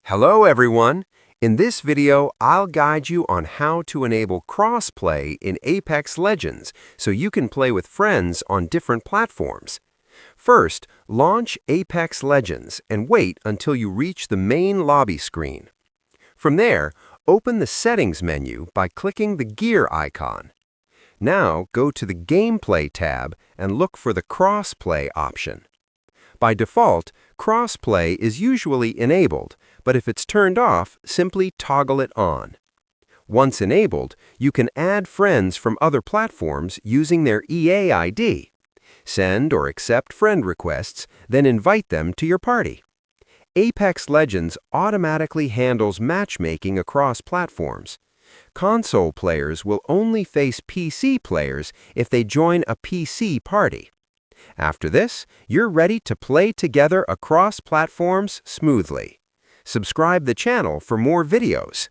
Hello everyone! In this video, I'll guide you on how to enable crossplay in Apex Legends so you can play with friends on different platforms. First, launch Apex Legends and wait until you reach the main lobby screen. From there, open the Settings menu by clicking the gear icon. Now go to the Gameplay tab and look for the Crossplay option. By default, crossplay is usually enabled, but if it's turned off, simply toggle it on. Once enabled, you can add friends from other platforms using their EA ID. Send or accept friend requests, then invite them to your party. Apex Legends automatically handles matchmaking across platforms. Console players will only face PC players if they join a PC party. After this, you're ready to play together across platforms smoothly. Subscribe the channel for more videos.